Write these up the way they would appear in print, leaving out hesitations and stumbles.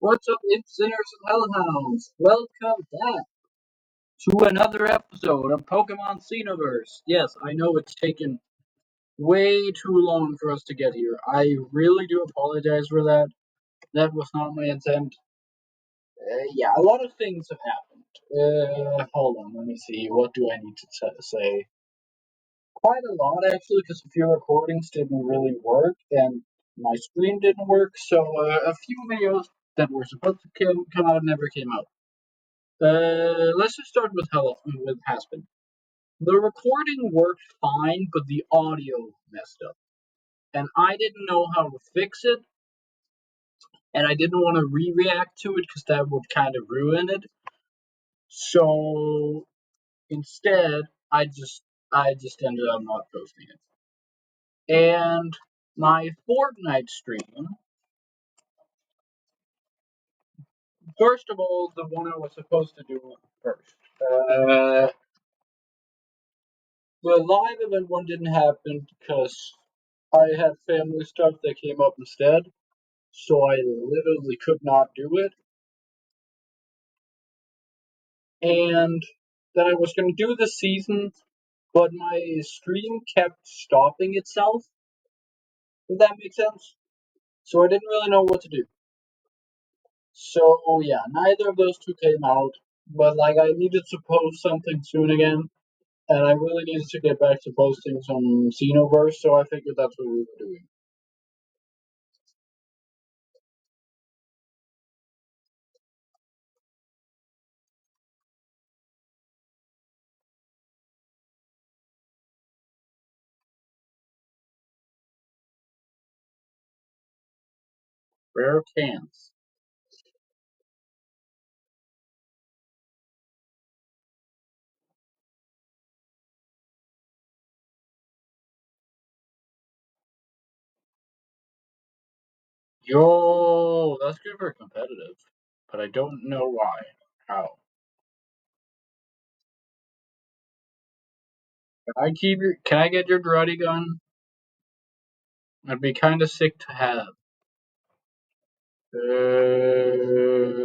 What's up, imps, sinners, and hellhounds? Welcome back to another episode of Pokemon Xenoverse. Yes, I know it's taken way too long for us to get here. I really do apologize for that. That was not my intent. Yeah, a lot of things have happened. Hold on, let me see. What do I need to say? Quite a lot, actually, because a few recordings didn't really work, and my stream didn't work, so a few videos that were supposed to come out never came out. Let's just start with Haspin. The recording worked fine, but the audio messed up, and I didn't know how to fix it, and I didn't want to re-react to it because that would kind of ruin it. So instead, I just ended up not posting it. And my Fortnite stream, first of all, the one I was supposed to do first. The live event one didn't happen because I had family stuff that came up instead, so I literally could not do it. And then I was going to do the season, but my stream kept stopping itself, if that makes sense. So I didn't really know what to do. So yeah, neither of those two came out, but like I needed to post something soon again, and I really needed to get back to posting some Xenoverse, so I figured that's what we were doing. Rare cans. Yo, that's good for competitive, but I don't know why. How? Can I get your karate gun? I'd be kind of sick to have.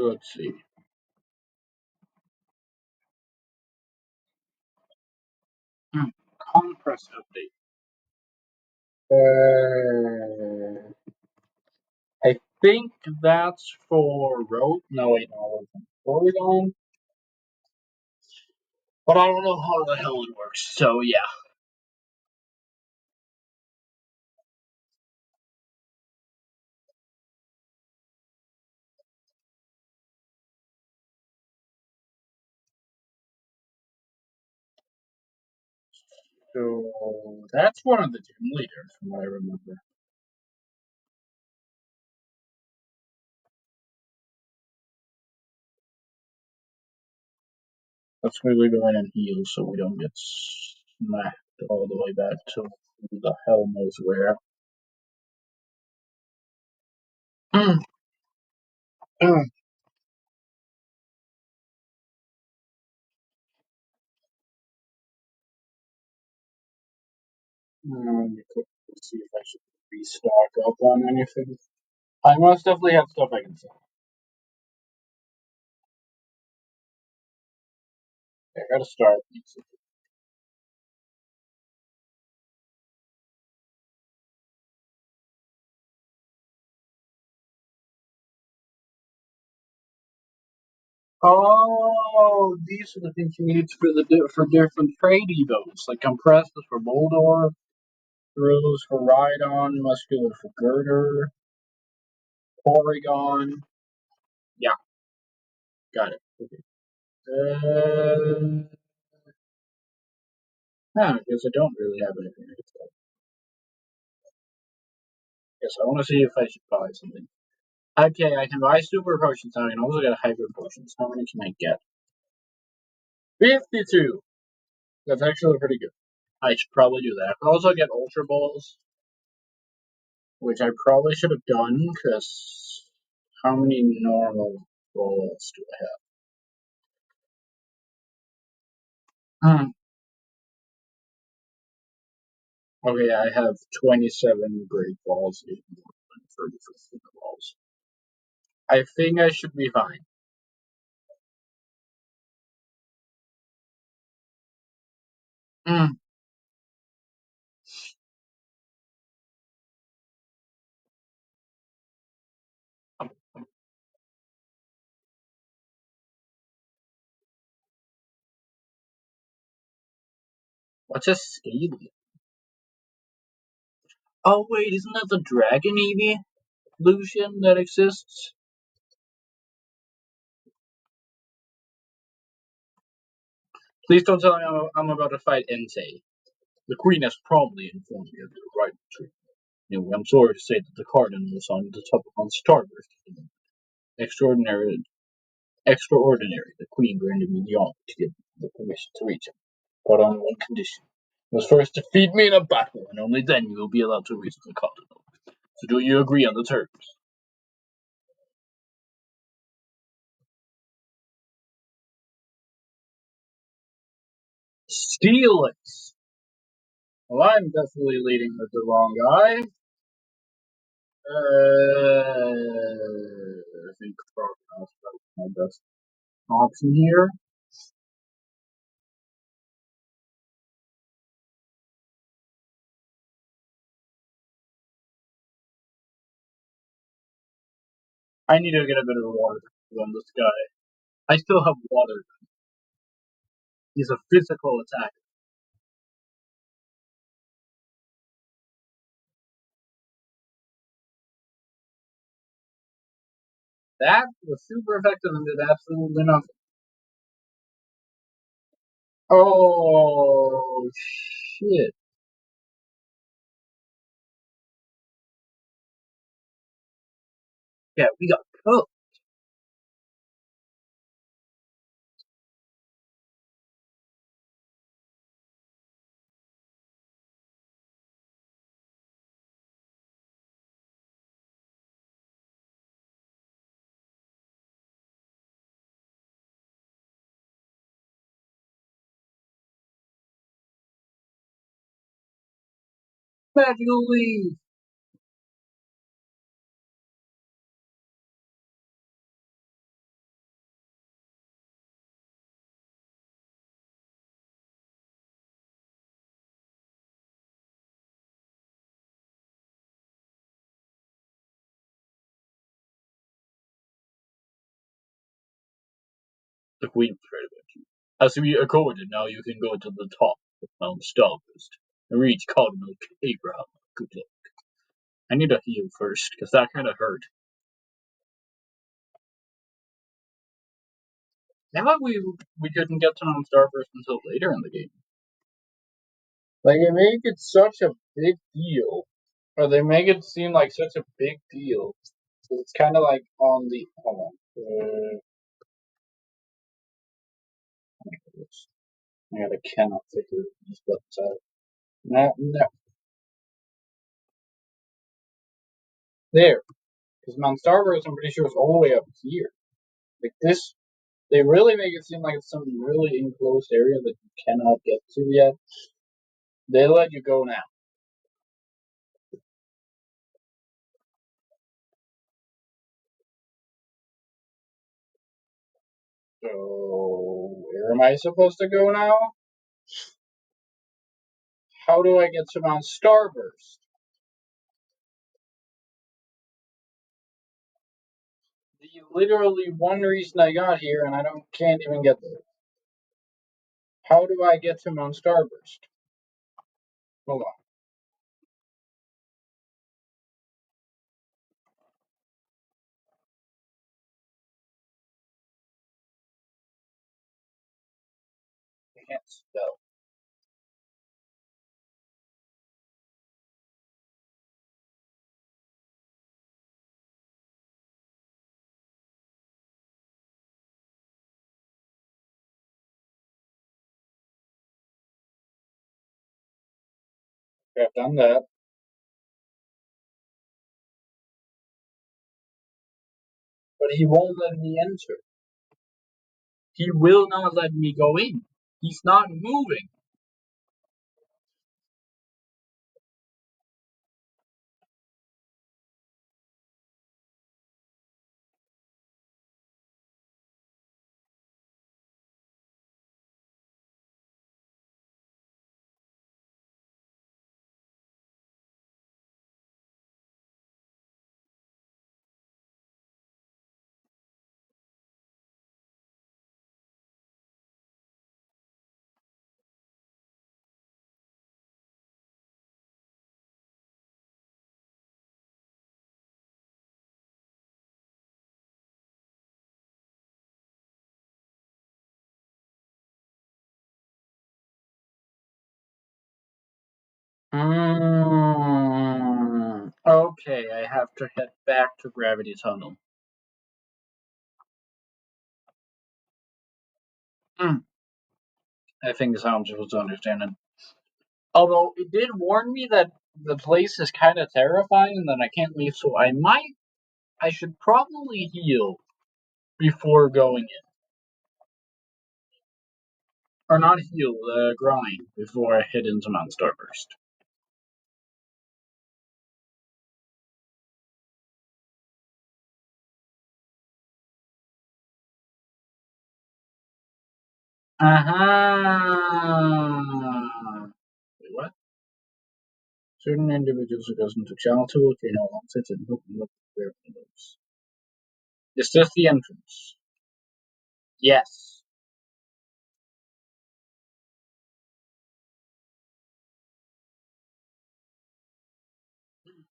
Let's see. Hmm. Compress update. I think that's for road. No, wait, no, it's Oregon. But I don't know how the hell it works. So yeah. So that's one of the gym leaders, from what I remember. Let's quickly go in and heal so we don't get smacked all the way back to who the hell knows where. Let's see if I should restock up on anything. I most definitely have stuff I can sell. I gotta start. Oh, these are the things you need for different trade evos, like compressed for Boldor, Thrills for Rhydon, Muscular for Girder, Porygon. Yeah, got it. Okay. Because I don't really have anything to sell. Yes, I want to see if I should buy something. Okay, I can buy super potions now. I can also get hybrid potions. How many can I get? 52! That's actually pretty good. I should probably do that. I can also get Ultra Balls, which I probably should have done, because how many normal balls do I have? Okay, I have 27 great balls and 30 balls. I think I should be fine. Mm. What's a scaly? Oh wait, isn't that the dragon evolution that exists? Please don't tell me I'm about to fight Entei. The queen has promptly informed me of the right treatment. Anyway, I'm sorry to say that the cardinal is on the top on Starburst. Extraordinary, extraordinary. The queen granted me the honor to give the permission to reach him, but on one condition. You must first defeat me in a battle, and only then you will be allowed to reach the cardinal. So do you agree on the terms? Steelix! Well, I'm definitely leading with the wrong guy. I think Crocodile's my best option here. I need to get a bit of water on this guy. I still have water. He's a physical attacker. That was super effective and did absolutely nothing. Oh shit! Yeah, we got cooked. Magical leaf. The queen betrayed you. As we accorded, now you can go to the top of Mount Starburst and reach Cardinal Abraham. Good luck. I need to heal first, because that kind of hurt. Now we couldn't get to Mount Starburst until later in the game. Like, they make it such a big deal. Or they make it seem like such a big deal. So it's kind of like on the. Hold on. I gotta cannot figure these buttons out. No, no. There. Because Mount Starburst, I'm pretty sure, is all the way up here. Like this, they really make it seem like it's some really enclosed area that you cannot get to yet. They let you go now. So, where am I supposed to go now? How do I get to Mount Starburst? The literally one reason I got here, and I don't can't even get there. How do I get to Mount Starburst? Hold on. I can't spell. Okay, I've done that. But he won't let me enter. He will not let me go in. He's not moving. Okay, I have to head back to Gravity Tunnel. I think Sounds was understanding. Although it did warn me that the place is kind of terrifying and that I can't leave, so I should probably heal before going in. Or not heal, grind before I head into Mount Starburst. Uh-huh. Wait, what? Certain individuals who goes into channel 2 will gain all sets and hook and look where it moves. Is this the entrance? Yes.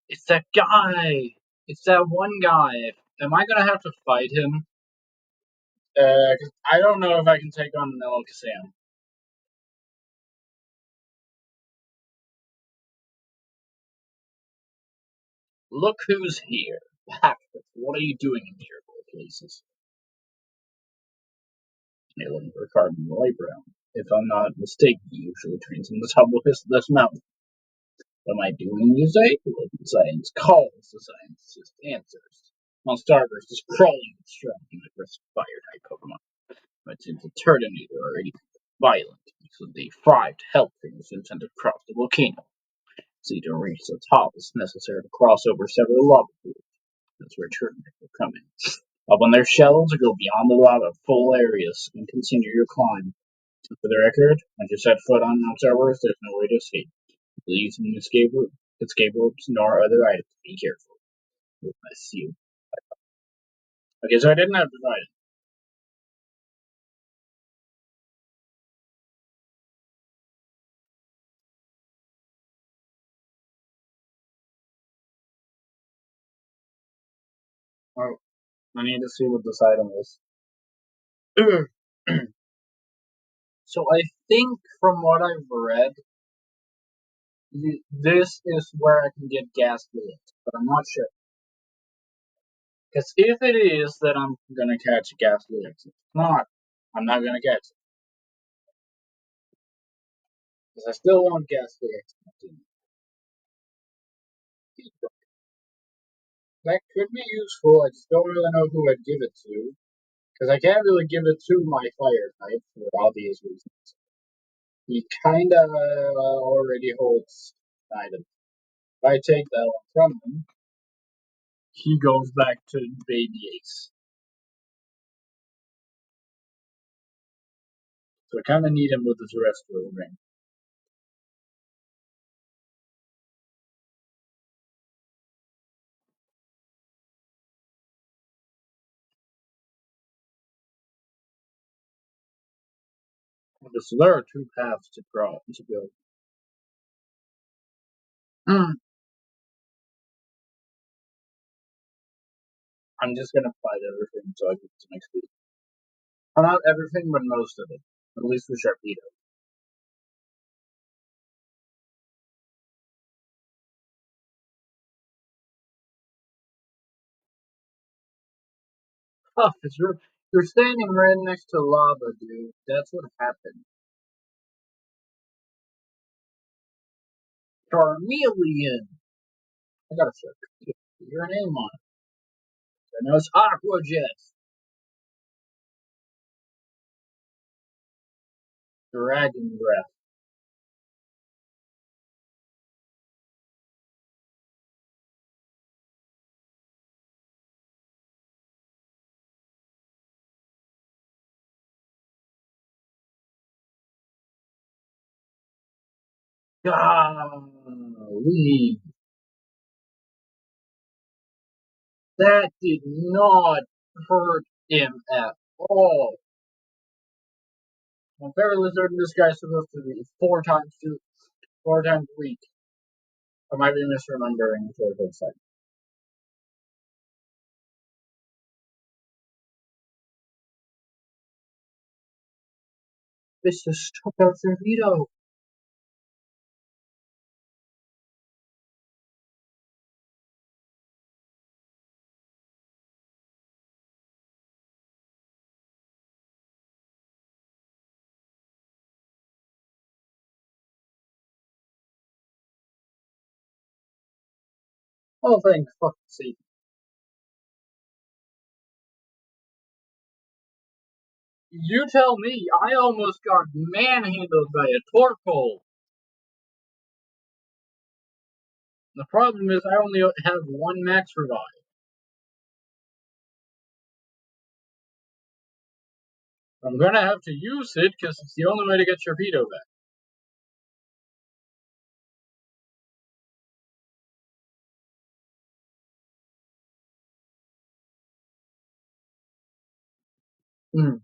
It's that guy! It's that one guy. Am I gonna have to fight him? 'Cause I don't know if I can take on Mellow Sam. Look who's here. Hackett, what are you doing in here, boy places? Nailing Ricard and Brown. If I'm not mistaken, he usually trains on the top of this mountain. What am I doing, you say? Well, science calls the scientist answers. While Starburst is crawling and struggling against fire-type Pokemon. But since the Turtonator are already violent, so they thrive to help things and sent across the volcano. So to reach the top, it's necessary to cross over several lava pools. That's where Turtonator will come in. Up on their shelves or go beyond the lava full areas and continue your climb. For the record, once you set foot on Mount Cerberus, there's no way to escape. Please escape ropes nor other items. Be careful. I see you. Okay, so I didn't have to fight it. Oh, I need to see what this item is. So I think from what I've read, this is where I can get gas leaks, but I'm not sure. Because if it is, then I'm gonna catch gas leaks. If not, I'm not gonna catch it. Because I still want gas leaks. That could be useful. I just don't really know who I'd give it to. Because I can't really give it to my fire type for obvious reasons. He kinda already holds items. If I take that one from him, he goes back to Baby Ace. So I kinda need him with his Terrestrial Ring. So there are two paths to go. Mm, I'm just gonna fight everything so I get some XP. Well, not everything, but most of it. At least for Sharpedo. Huh, you're standing right next to lava, dude. That's what happened. Charmeleon! I got a shirt. Your name on it. I know it's Aqua Jet. Dragon Breath. Golly. That did not hurt him at all. I'm fairly certain this guy's supposed to be four times weak. I might be misremembering for a good second. This just took out Vito. Oh, thank fuck's sake. You tell me, I almost got manhandled by a torpole. The problem is I only have one max revive. I'm gonna have to use it because it's the only way to get Sharpedo back. Hmm.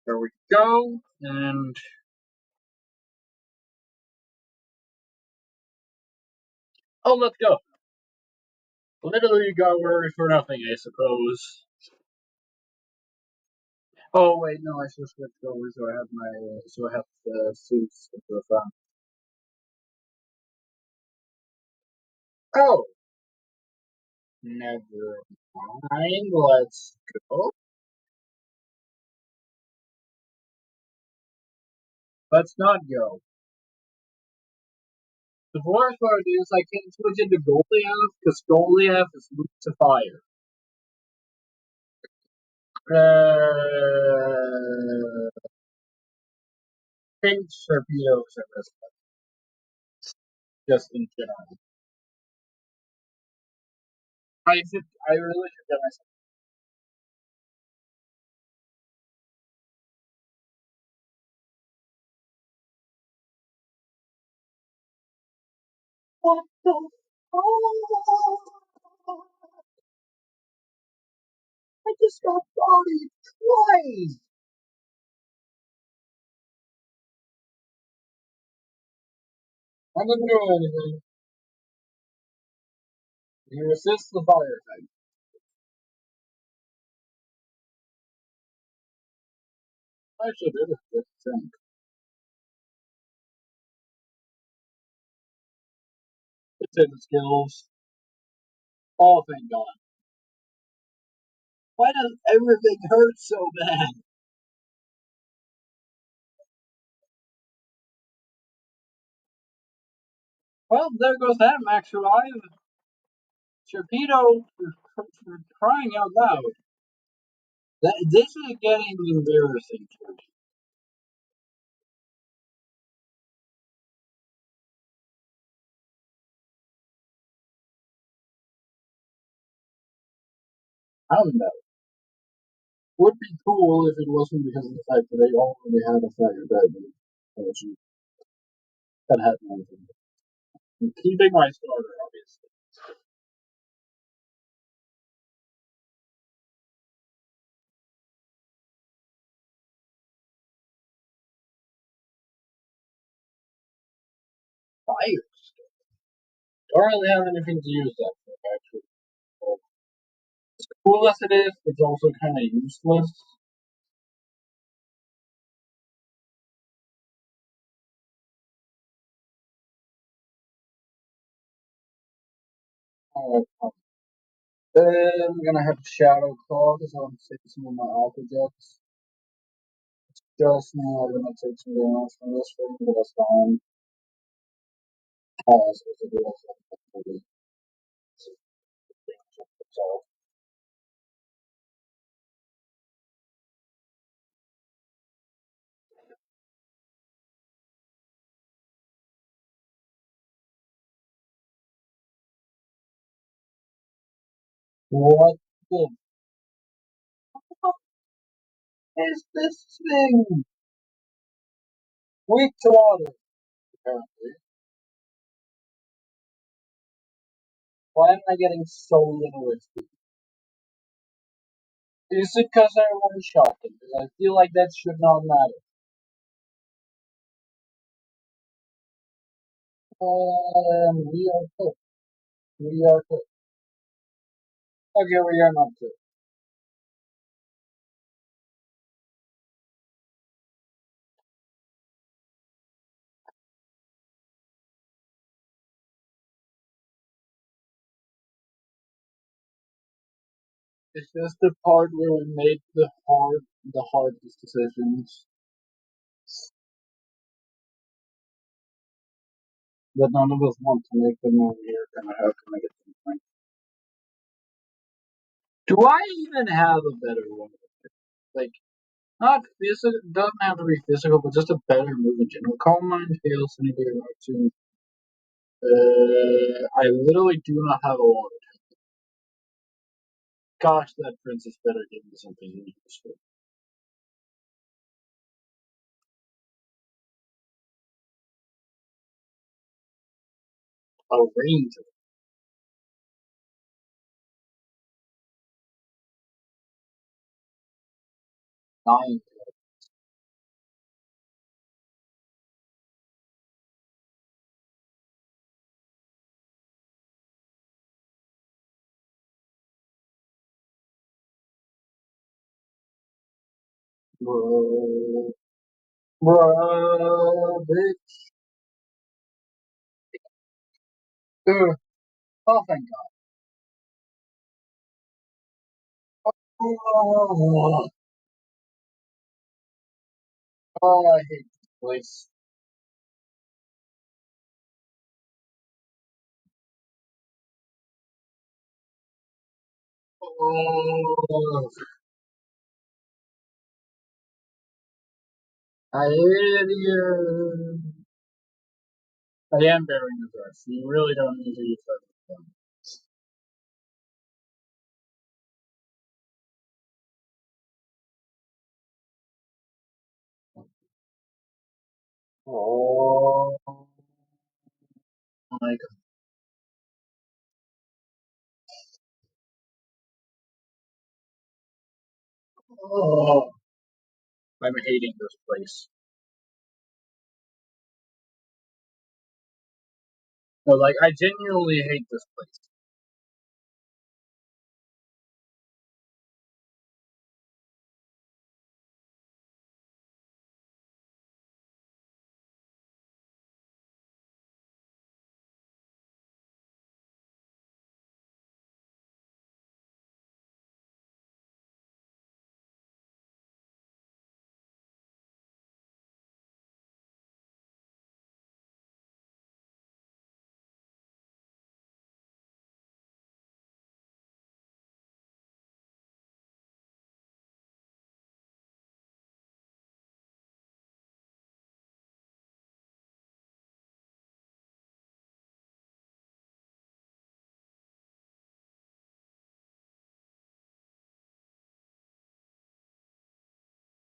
There we go. And oh, let's go. Literally got worried for nothing, I suppose. Oh wait, no, I should switch over so I have the suits at the front. Oh, never mind. Let's go. Let's not go. The worst part is I can't switch into Goliath because Goliath is weak to fire. Pink torpedoes are this just in general. I really should get myself. What the? Oh, I just got bodied twice. I didn't do anything. You resist the fire type. I should do it. It's in the skills. Oh, thank God. Why does everything hurt so bad? Well, there goes that max revive. Torpedo for crying out loud. This is getting embarrassing for me. I don't know. Would be cool if it wasn't because of the fact that they already had a fire bed that had nothing. I'm keeping my starter, obviously. Fire. Don't really have anything to use that for, actually. As cool as it is, it's also kind of useless. Then I'm gonna have Shadow Claw because I'm taking some of my Alpha Jets. Just now I'm gonna take some damage from this thing, but that's fine. Pause with the deal. So, what the fuck is this thing? Weak to water, apparently. Why am I getting so little XP? Is it because I one-shot them? Because I feel like that should not matter. We are cooked. We are cooked. Okay, we are not cooked. It's just the part where we make the hardest decisions, but none of us want to make them, and we're gonna have to make it some point. Do I even have a better one? Like, not physical, doesn't have to be physical, but just a better move in general. Calm Mind, Hail, Cinebeer, Cartoon. I literally do not have a lot. Gosh, that princess better give me something useful. A ranger. 9. Bruh, bruh, bitch. Oh, thank God. Oh, I hate this place. Oh, I hate you. I am bearing the brush. You really don't need to use that. Oh my God. Oh, I'm hating this place. No, like, I genuinely hate this place.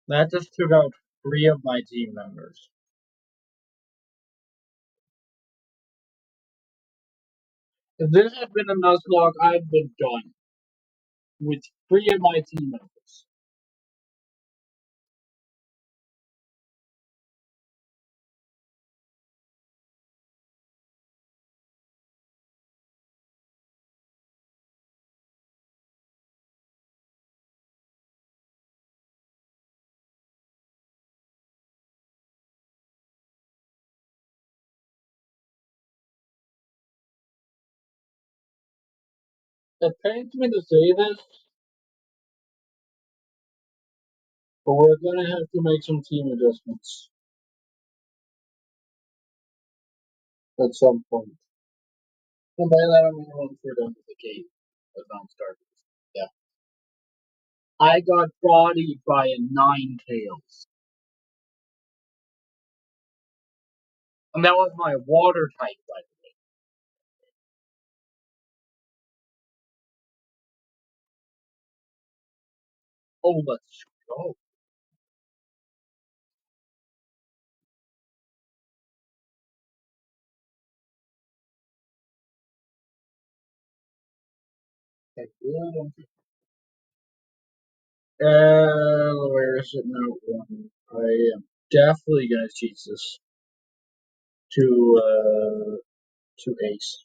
That just took out 3 of my team members. If this had been a Nuzlocke, I'd been done with 3 of my team members. It pains me to say this, but we're gonna have to make some team adjustments at some point. And by that I mean once we're done with the game. As I'm starting. Yeah. I got bodied by a 9-tails. And that was my water type, by the way. Oh, let's go. Okay, where is it now? I am definitely gonna teach this to Ace.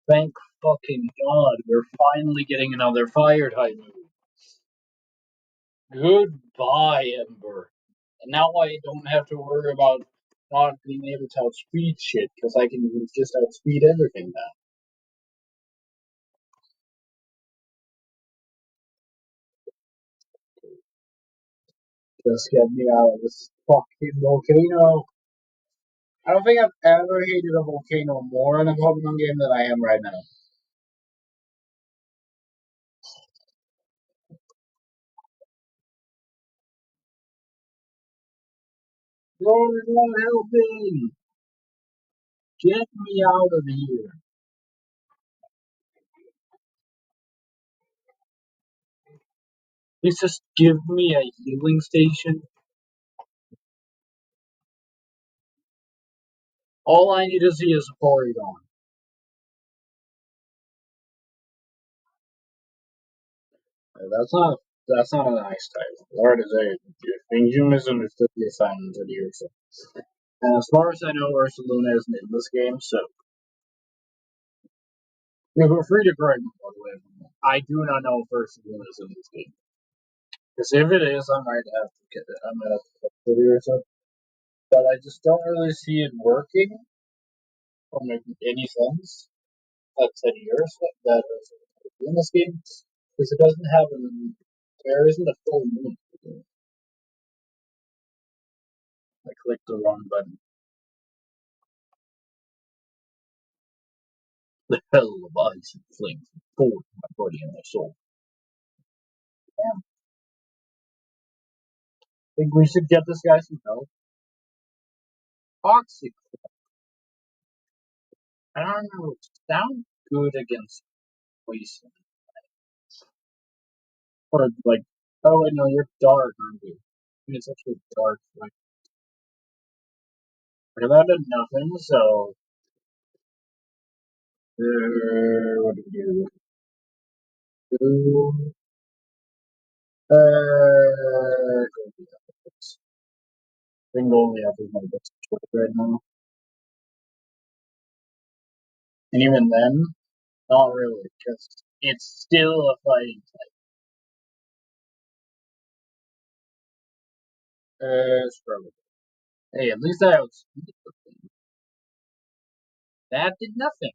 Thank fucking God, we're finally getting another fire type move. Goodbye, Ember. And now I don't have to worry about not being able to outspeed shit, because I can just outspeed everything now. Just get me out of this fucking volcano. I don't think I've ever hated a volcano more in a Pokemon game than I am right now. You're not helping! Get me out of here! Please just give me a healing station. All I need to see is Porygon. That's not a nice title. Lord is a think you misunderstood the assignment of the year. And as far as I know, Ursaluna isn't in this game, so you feel free to correct me, by the way. I do not know if Ursaluna is in this game. Because if it is, I might have to get it. I might have to put it or something. But I just don't really see it working or making any sense. That 10 years that is in this game because it doesn't have there isn't a full moon. I clicked the wrong button. The hell of ice and flames forward my body and my soul. Damn. Think we should get this guy some help. Toxic. I don't know. It sounds good against poison. Or like, oh wait, no, you're dark, aren't you? I mean, it's actually dark. Like that did nothing. So, what do we do? Do think only up is my best choice right now. And even then, not really, because it's still a fighting type. Struggle. Hey, at least I outspeeded the thing. That did nothing.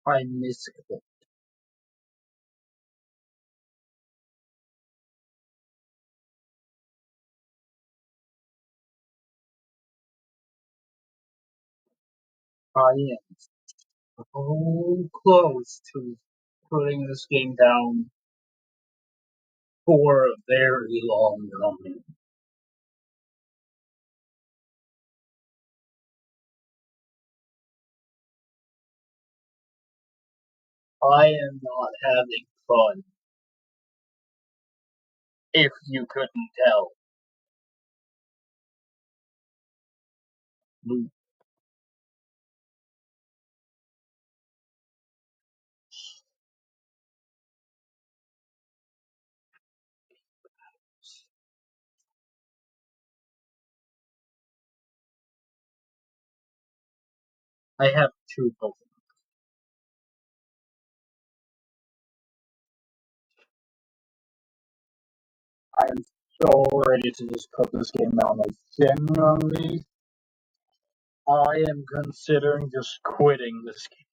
I missed it. I am so close to putting this game down for a very long time. I am not having fun, if you couldn't tell. I have two Pokemon. I am so ready to just put this game down. Like, genuinely, I am considering just quitting this game.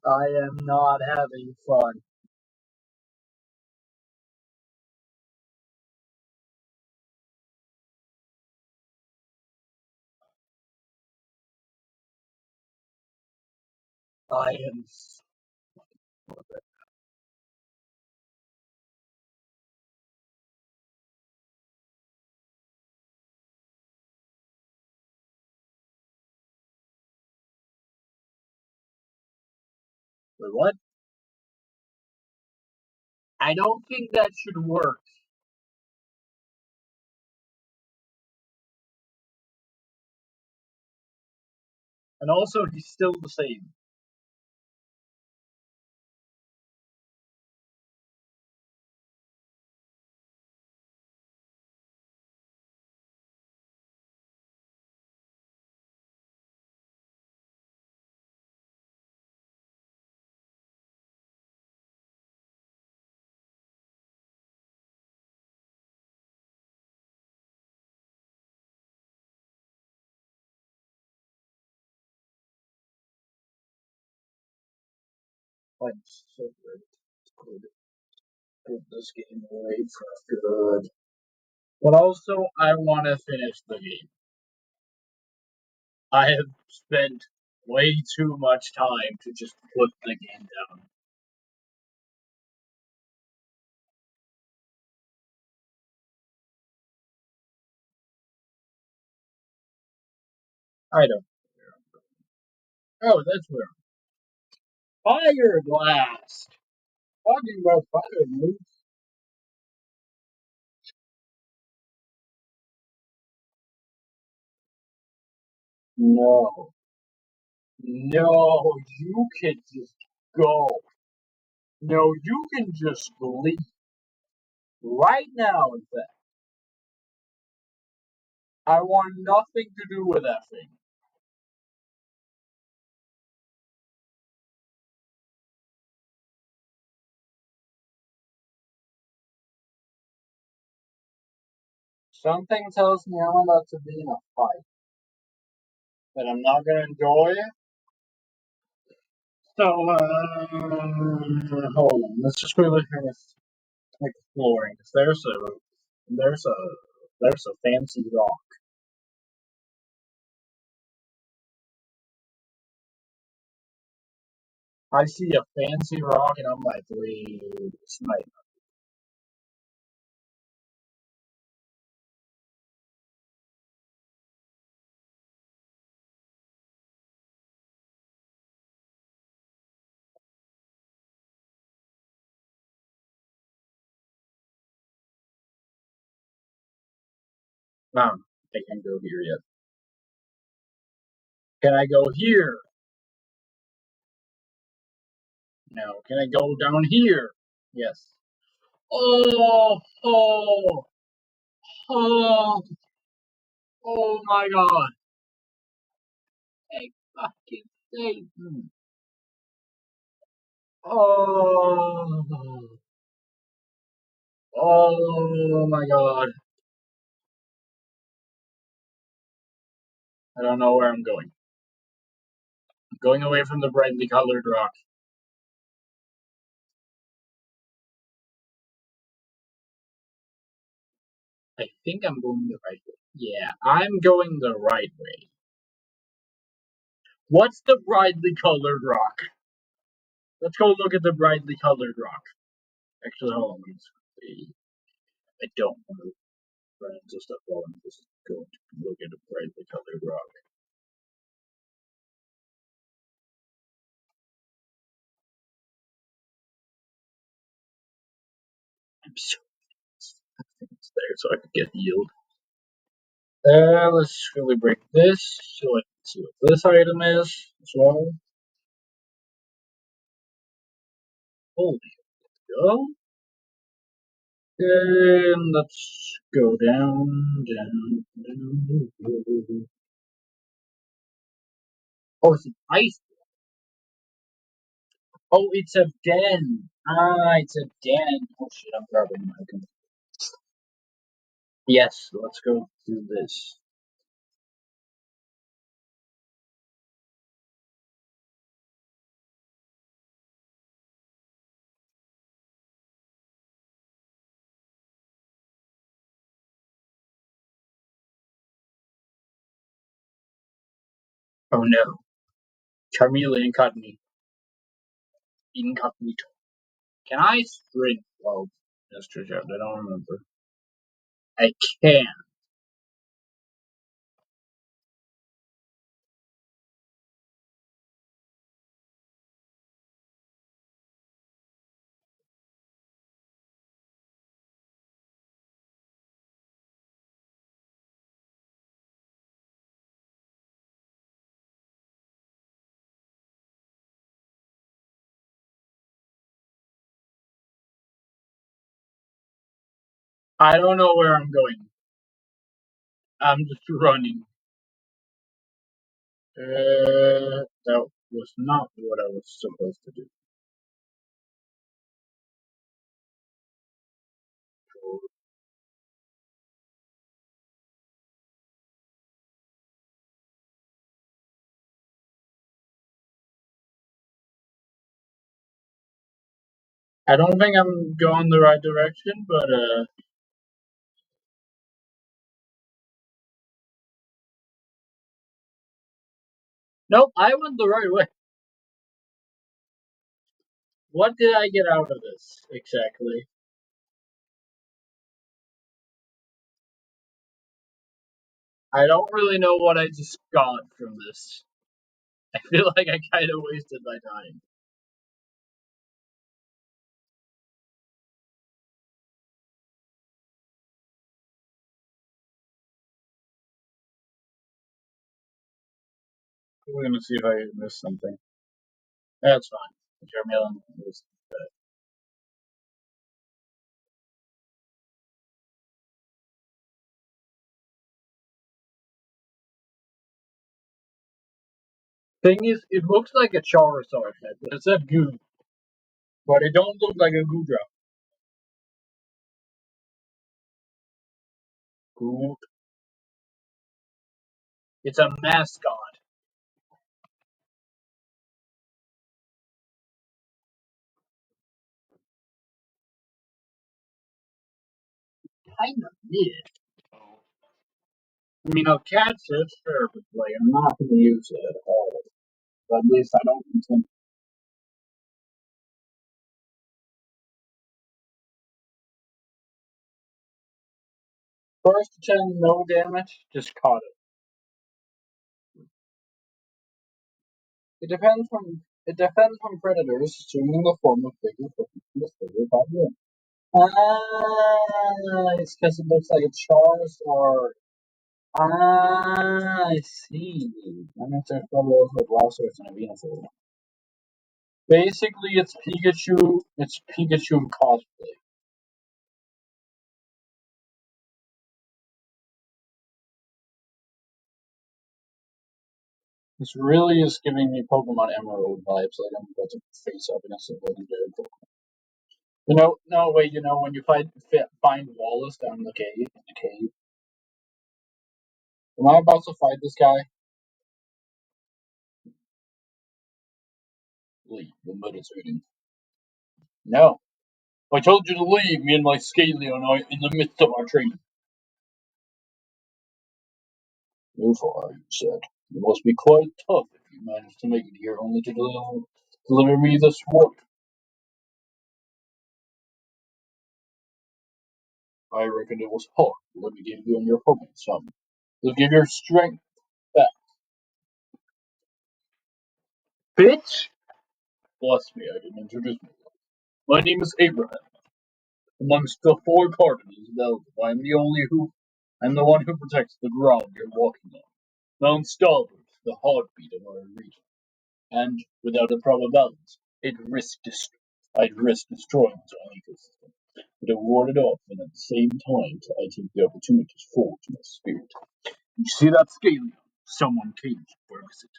I am not having fun. I am. Wait, what? I don't think that should work. And also, he's still the same. I'm so ready to put this game away for good. But also, I want to finish the game. I have spent way too much time to just put the game down. I don't. Oh, that's where. Fire blast! Talking about fire moves. No. No, you can just go. No, you can just leave. Right now, in fact. I want nothing to do with that thing. Something tells me I'm about to be in a fight that I'm not gonna enjoy. So, hold on. Let's just really finish exploring. 'Cause there's a, there's a fancy rock. I see a fancy rock, and I'm like, wait, this might. I can't go here yet. Can I go here? No. Can I go down here? Yes. Oh, oh, oh, oh my God! Hey, fucking save me! Oh, oh my God! I don't know where I'm going. I'm going away from the brightly colored rock. I think I'm going the right way. Yeah, I'm going the right way. What's the brightly colored rock? Let's go look at the brightly colored rock. Actually, hold on. Let's see. I don't want to run into stuff while I'm just going to look at a brightly colored rock. I'm so things there so I could get healed. Let's really break this so I can see what this item is as well. Holy go. And let's go down, down, down. Oh, it's an ice. Oh, it's a den. Ah, it's a den. Oh shit, I'm grabbing my computer. Yes, let's go do this. Oh no. Charmeleon caught me. Incognito. Can I sprint? Well, that's true. I don't remember. I can. I don't know where I'm going. I'm just running. That was not what I was supposed to do. I don't think I'm going the right direction, but nope, I went the right way. What did I get out of this exactly? I don't really know what I just got from this. I feel like I kind of wasted my time. We're gonna see if I missed something. That's fine. Jeremy is thing is, it looks like a Charizard head, but it's a goo. But it don't look like a goo drop. Goo. It's a mascot. Kind of mid. I mean, I'll catch it, sure, but like, I'm not going to use it at all. But at least I don't intend. First attempt, no damage, just caught it. It depends on predators, assuming the form of bigger fish is figured by you. It's because it looks like a Charizard. I see. That makes there's probably also a Blastoise and a Venusaur. Basically, it's Pikachu. It's Pikachu in cosplay. This really is giving me Pokemon Emerald vibes. Like I'm about to face up against a legendary Pokemon. No, wait. When you find Wallace down in the cave. Am I about to fight this guy? Leave. The meditating. No. I told you to leave. Me and my Scaleo are in the midst of our training. Move far, you said. You must be quite tough if you manage to make it here only to deliver me this warning. I reckon it was hard. Let me give you and your Pokemon some. It'll give your strength back. Bitch! Bless me, I didn't introduce myself. My name is Abraham. Amongst the four cardinals of Elgin, I'm the one who protects the ground you're walking on. Mount Stalbert, the heartbeat of our region. And, without a proper balance, I'd risk destroying its own ecosystem. But it warded off, and at the same time, I take the opportunity to forge my spirit. You see that Scalion? Someone came to Bergset.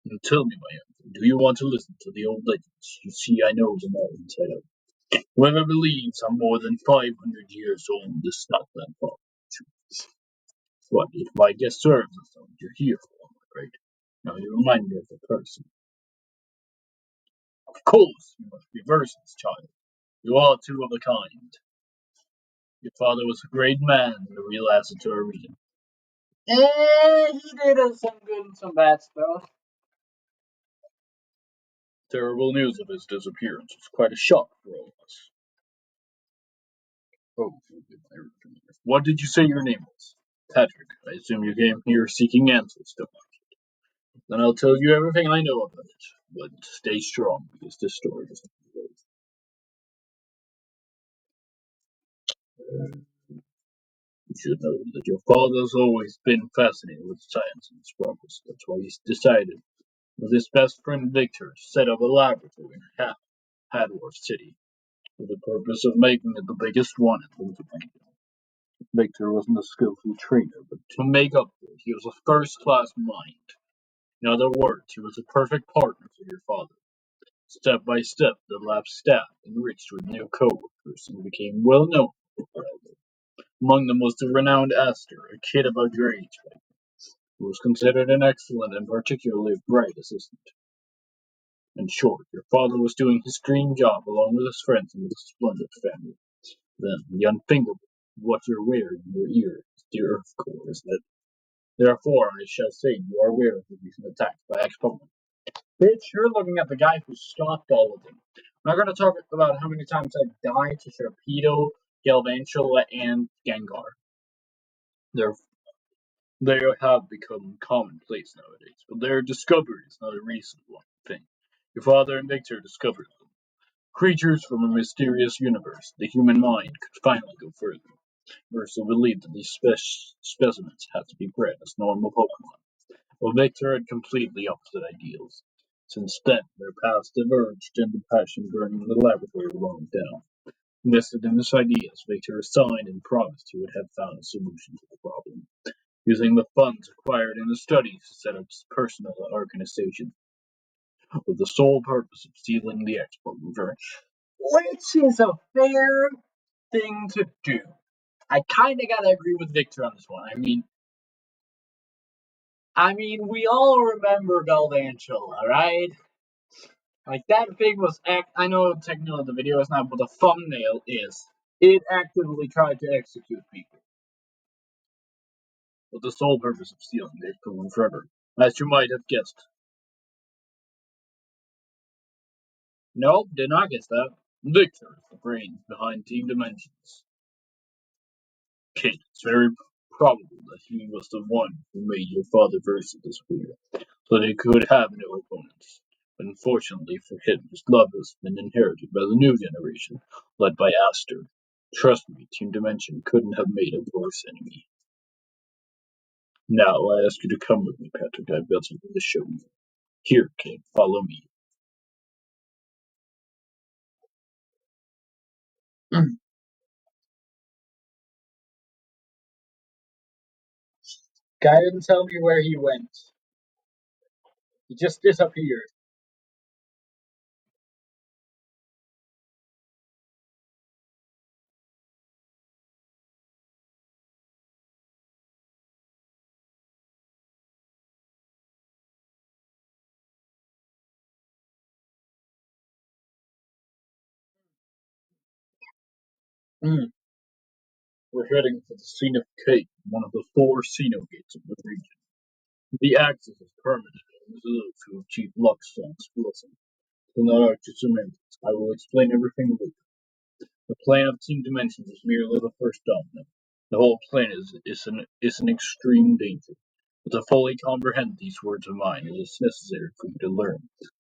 Now tell me, my uncle, do you want to listen to the old legends? You see, I know them all inside out. Whoever believes I'm more than 500 years old is not that far. What if my guest serves us on? You're here for one, right? Now you remind me of the person. Of course, you must be Versus, child. You are two of a kind. Your father was a great man and a real asset to our region. He did us some good and some bad stuff. Terrible news of his disappearance was quite a shock for all of us. Oh, what did you say your name was? Patrick. I assume you came here seeking answers, don't you? Then I'll tell you everything I know about it. But stay strong, because this story doesn't end. You should know that your father's always been fascinated with science and its progress. That's why he's decided, with his best friend Victor, to set up a laboratory in Hadworth City, with the purpose of making it the biggest one in the kingdom. Victor wasn't a skillful trainer, but to make up for it, he was a first-class mind. In other words, he was a perfect partner for your father. Step by step, the lab's staff, enriched with new co-workers, and became well known for among them was the renowned Astor, a kid about your age, who was considered an excellent and particularly bright assistant. In short, your father was doing his dream job along with his friends in this splendid family. Then, the unthinkable, what you're wearing in your ear is the Earth core, isn't it? Therefore, I shall say you are aware of the recent attacks by X-Pokemon. Bitch, you're looking at the guy who stopped all of them. I'm not going to talk about how many times I've died to Sharpedo, Galvantula, and Gengar. They're, they have become commonplace nowadays, but their discovery is not a recent one thing. Your father and Victor discovered them. Creatures from a mysterious universe, the human mind could finally go further. Mercer believed that these specimens had to be bred as normal Pokemon, while Victor had completely opposite ideals. Since then, their paths diverged and the passion burning in the laboratory wound down. Invested in his ideas, Victor resigned and promised he would have found a solution to the problem, using the funds acquired in his studies to set up his personal organization with the sole purpose of stealing the export mover. Which is a fair thing to do. I kind of gotta agree with Victor on this one. I mean, we all remember Galvantula, right? Like that thing was I know technically the video is not, but the thumbnail is. It actively tried to execute people with the sole purpose of stealing their proven forever. As you might have guessed. Nope, did not guess that. Victor is the brains behind Team Dimensions. Kate, it's very probable that he was the one who made your father Versa disappear, so that he could have no opponents. But unfortunately for him, his love has been inherited by the new generation, led by Aster. Trust me, Team Dimension couldn't have made a worse enemy. Now I ask you to come with me, Patrick. I've got something to show you. Here, kid, follow me. Guy didn't tell me where he went. He just disappeared. Mm. We're heading for the scene of Cape, one of the four Xeno gates of the region. The axis is permanent and reserved to achieve Luxon's blessing. Do not argue semantics. I will explain everything later. The plan of Team Dimensions is merely the first domino. The whole plan is an extreme danger. But to fully comprehend these words of mine, it is necessary for you to learn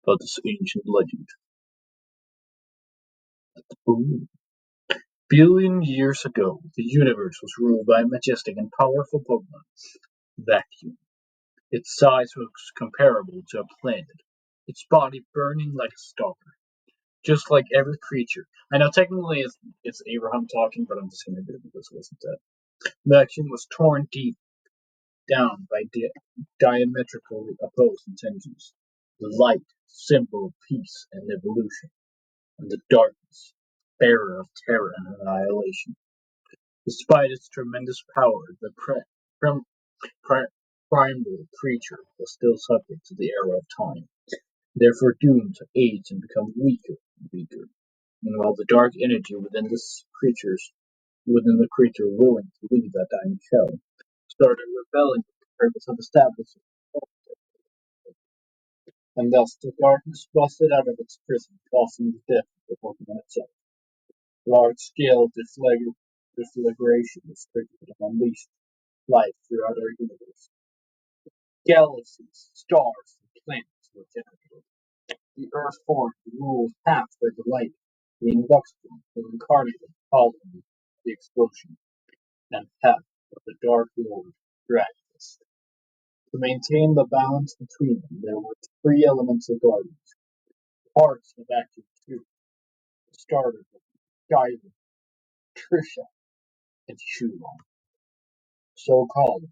about this ancient legend. Ooh. Billion years ago, the universe was ruled by a majestic and powerful Pokemon, Vacuum. Its size was comparable to a planet, its body burning like a star, just like every creature. I know technically it's Abraham talking, but I'm just going to do it because it wasn't that. Vacuum was torn deep down by diametrically opposed intentions. The light, symbol of peace and evolution, and the darkness, bearer of terror and annihilation. Despite its tremendous power, the prim- pri- primal creature was still subject to the error of time, therefore doomed to age and become weaker and weaker. Meanwhile, the dark energy within the creature willing to leave that dying shell, started rebelling with the purpose of establishing and thus the darkness busted out of its prison, causing the death of the Pokemon itself. Large-scale deflagration was triggered and unleashed life throughout our universe. Galaxies, stars, and planets were generated. The Earth formed ruled half by the light, being Luxton, who incarnated following the explosion, and half of the Dark Lord, Dragonus. To maintain the balance between them, there were three elements of guardians, parts of active truth, the starter, Diver, Trisha, and Shulon, so called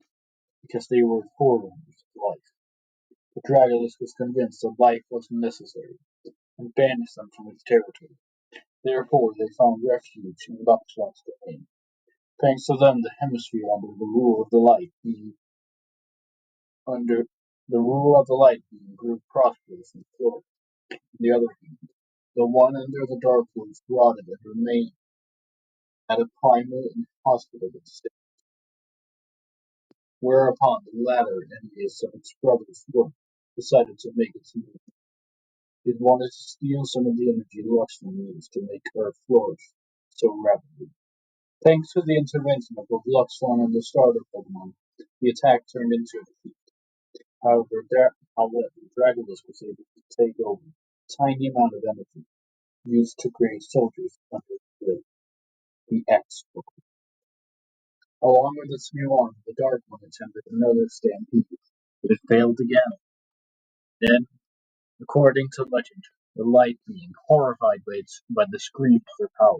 because they were forerunners of life. But Dragonus was convinced that life was necessary and banished them from its territory. Therefore, they found refuge in Luxon's domain. Thanks to them, the hemisphere under the rule of the light being grew prosperous and flourished. On the other hand, the one under the dark roof rotted and remained at a primal and hospitable state, whereupon the latter, envious of its brother's work, decided to make its move. It wanted to steal some of the energy Luxton used to make Earth flourish so rapidly. Thanks to the intervention of both Luxton and the starter Pokemon, the attack turned into a defeat. However, Dragulus was able to take over a tiny amount of energy used to create soldiers under the X. Along with its new arm, the Dark One attempted another stampede, but it failed again. Then, according to legend, the Light Being, horrified by the scream of her power,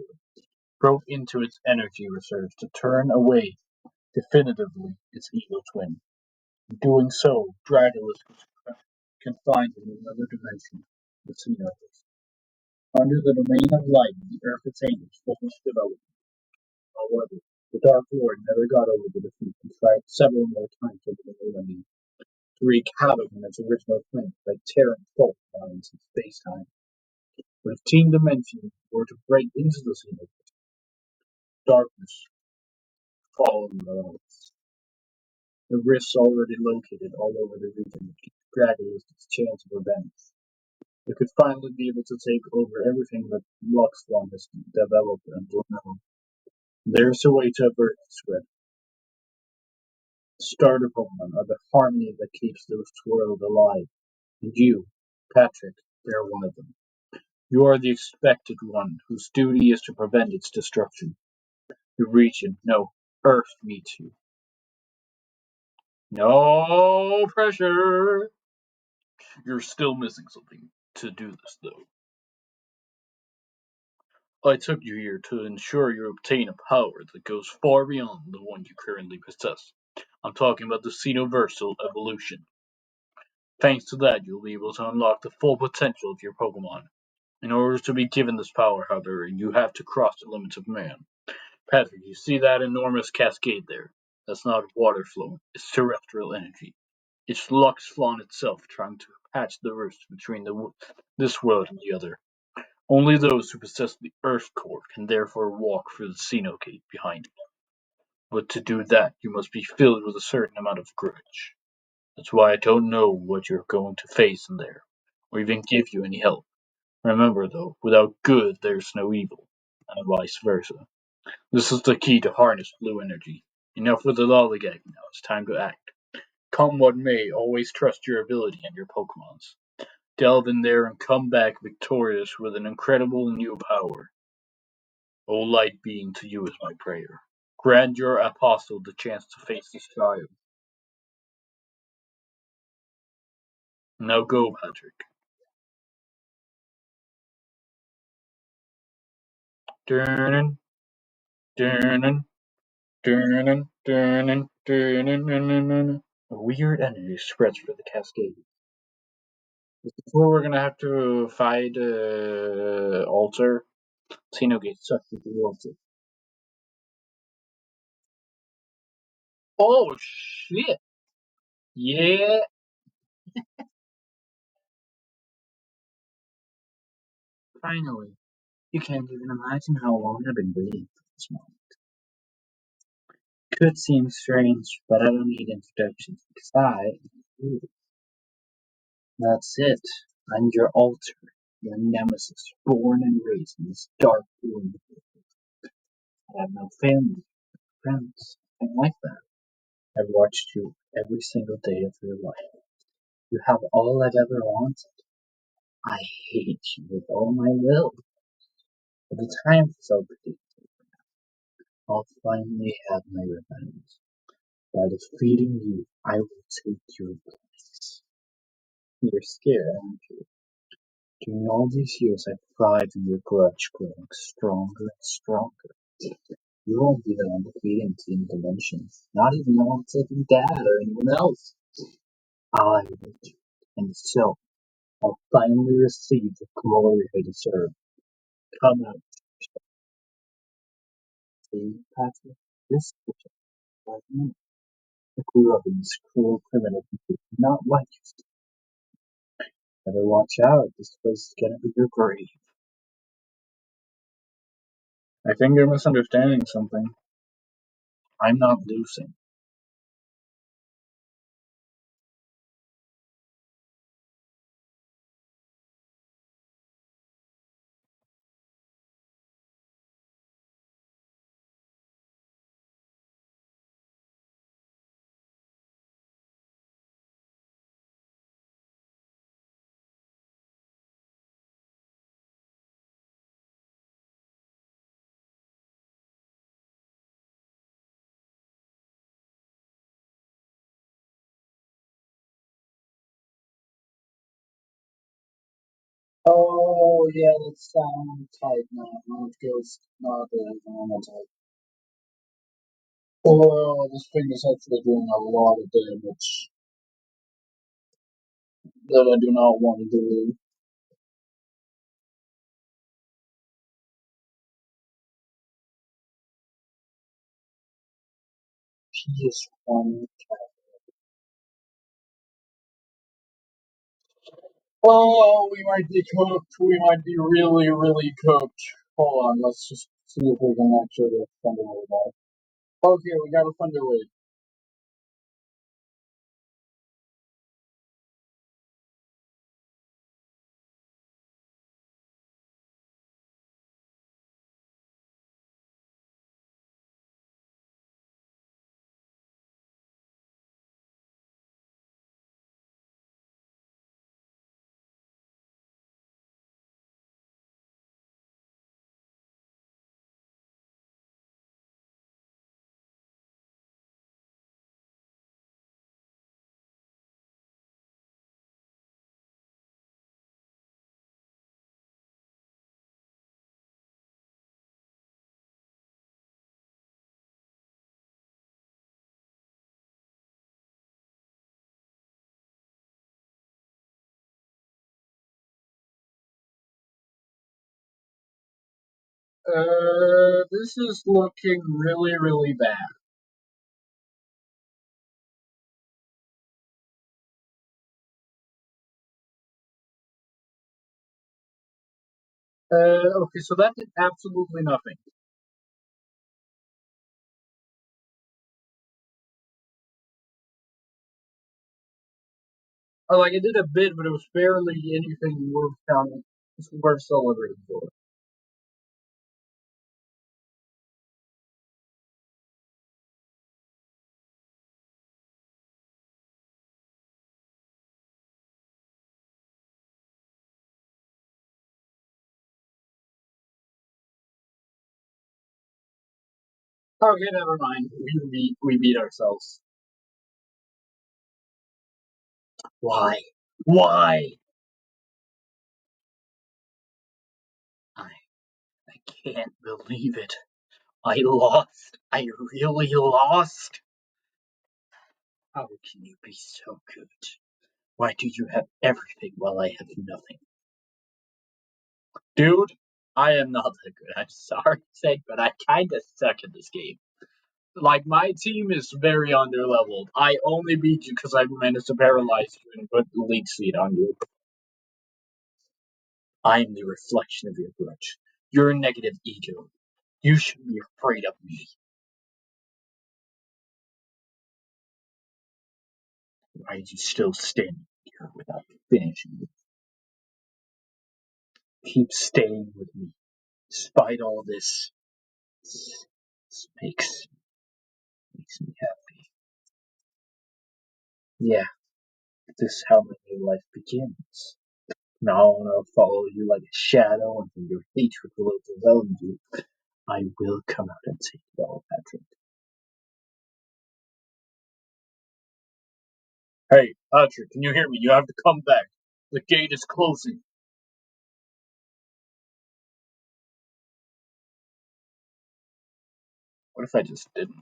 broke into its energy reserves to turn away definitively its evil twin. In doing so, Dragulus was confined in another dimension, the Xenoverse. Under the domain of light, the Earth attained its fullest development. However, the Dark Lord never got over the defeat and tried several more times over the millennium to wreak havoc on its original planet by tearing fault lines in space-time. But if Team Dimension were to break into the Xenoverse, darkness followed the lines. The rifts already located all over the region would give Dragulus its chance of revenge. It could finally be able to take over everything that Luxlon has developed until now. There's a way to avert this threat. Starter Pokemon are the harmony that keeps this world alive. And you, Patrick, are one of them. You are the expected one, whose duty is to prevent its destruction. The region, no, Earth needs you. No pressure! You're still missing something to do this, though. I took you here to ensure you obtain a power that goes far beyond the one you currently possess. I'm talking about the Xenoversal evolution. Thanks to that, you'll be able to unlock the full potential of your Pokemon. In order to be given this power, however, you have to cross the limits of man. Patrick, you see that enormous cascade there? That's not water flowing, it's terrestrial energy. It's Luxflawn itself trying to patch the rifts between this world and the other. Only those who possess the Earth Core can therefore walk through the Xeno Gate behind it. But to do that, you must be filled with a certain amount of grudge. That's why I don't know what you're going to face in there, or even give you any help. Remember, though, without good there's no evil, and vice versa. This is the key to harness blue energy. Enough with the lollygagging now, it's time to act. Come what may, always trust your ability and your Pokemons. Delve in there and come back victorious with an incredible new power. O light being, to you is my prayer. Grant your apostle the chance to face this trial. Now go, Patrick. Durnin, durnin, durnin, durnin, durnin. A weird energy spreads through the cascade. Before we're gonna have to fight Alter. Xenogate sucked with the Alter. Oh shit! Yeah, finally. You can't even imagine how long I've been waiting for this moment. Could seem strange, but I don't need introductions because I am you. That's it. I'm your alter, your nemesis, born and raised in this dark room. I have no family, friends, nothing like that. I've watched you every single day of your life. You have all I've ever wanted. I hate you with all my will. But the time is so predictable. I'll finally have my revenge. By defeating you, I will take your place. You're scared, aren't you? During all these years, I've thrived in your grudge growing stronger and stronger. You won't be the one defeating Team Dimension. Not even Mom, Second Dad, or anyone else. I will do it. And so, I'll finally receive the glory I deserve. Come out, see, Patrick. This is like me. I grew up in this cruel, primitive, not like you. Better watch out. This place is gonna be your grave. I think you're misunderstanding something. I'm not losing. Oh, yeah, that sound type now. Not ghost, not the normal type. Oh, this thing is actually doing a lot of damage that I do not want to do. PS1. Oh, we might be cooked. We might be really, really cooked. Hold on, let's just see if we can actually get Thunderwave back. Okay, we got a Thunderwave. This is looking really, really bad. Okay, so that did absolutely nothing. Like, it did a bit, but it was barely anything worth celebrating for. Okay, never mind. We beat ourselves. Why? Why? I I can't believe it. I lost. I really lost. How can you be so good? Why do you have everything while I have nothing? Dude, I am not that good. I'm sorry to say, but I kinda suck at this game. Like, my team is very underleveled. I only beat you because I managed to paralyze you and put the lead seed on you. I am the reflection of your grudge. Your negative ego. You should be afraid of me. Why are you still standing here without finishing it? Keep staying with me. Despite all this, this makes me happy. Yeah, this is how my new life begins. Now I want to follow you like a shadow until your hatred will overwhelm you. I will come out and take it all, Patrick. Hey, Patrick, can you hear me? You have to come back. The gate is closing. What if I just didn't?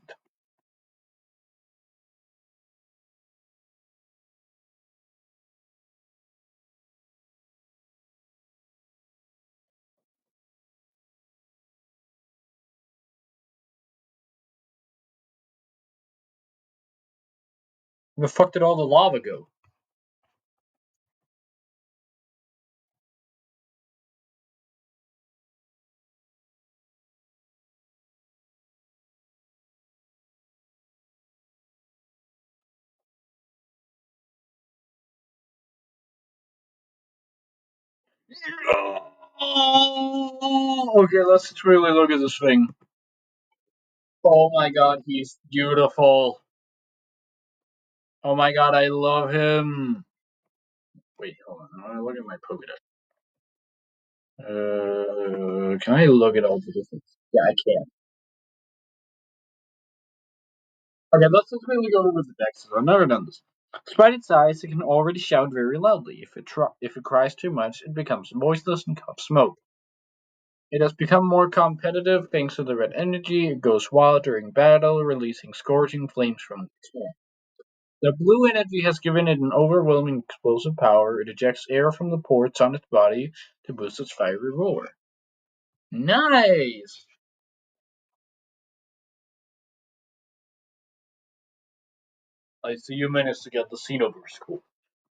Where the fuck did all the lava go? Okay, let's really look at this thing. Oh my god, he's beautiful. Oh my god, I love him. Wait, hold on. I want to look at my Pokedex. Can I look at all the different? Yeah, I can. Okay, let's just really go over the decks. I've never done this. Despite its size, it can already shout very loudly. If it cries too much, it becomes voiceless and puffs smoke. It has become more competitive thanks to the red energy. It goes wild during battle, releasing scorching flames from its horn. The blue energy has given it an overwhelming explosive power. It ejects air from the ports on its body to boost its fiery roar. Nice! I see you managed to get the Xenoverse score.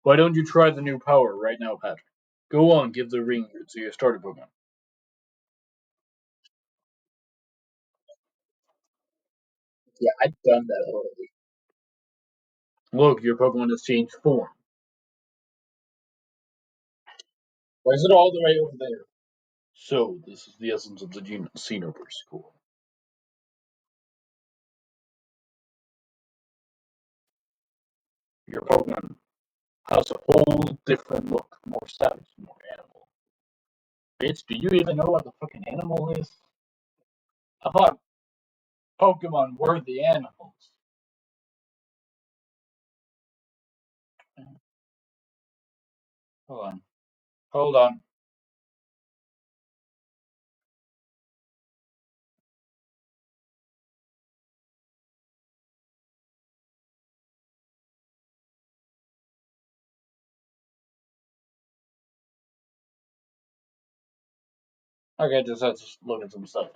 Why don't you try the new power right now, Patrick? Go on, give the ring to your starter Pokemon. Yeah, I've done that already. Look, your Pokemon has changed form. Why is it all the way over there? So, this is the essence of the Xenoverse score. Your Pokemon has a whole different look, more savage, more animal. Bitch, do you even know what the fucking animal is? I thought Pokemon were the animals. Hold on. Hold on. Okay, just let's look at some stuff.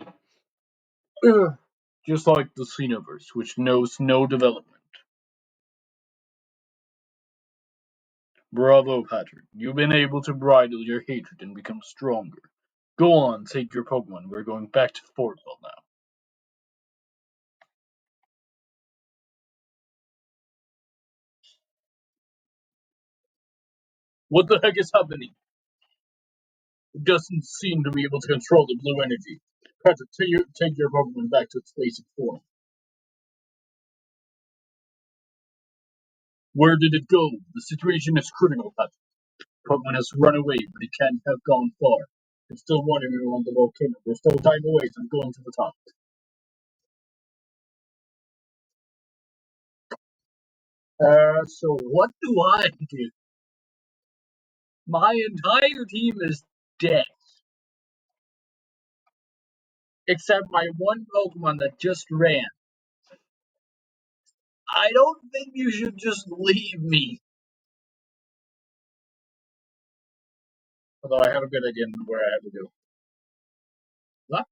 Ugh. Just like the Xenoverse, which knows no development. Bravo, Patrick. You've been able to bridle your hatred and become stronger. Go on, take your Pokemon. We're going back to Fortville now. What the heck is happening? It doesn't seem to be able to control the blue energy. Patrick, take your Pokemon back to its basic form. Where did it go? The situation is critical, Patrick. Pokemon has run away, but it can't have gone far. It's still wandering around the volcano. There's still time away from going to the top. So what do I do? My entire team is dead, except my one Pokemon that just ran. I don't think you should just leave me. Although I have a good idea where I have to go. What?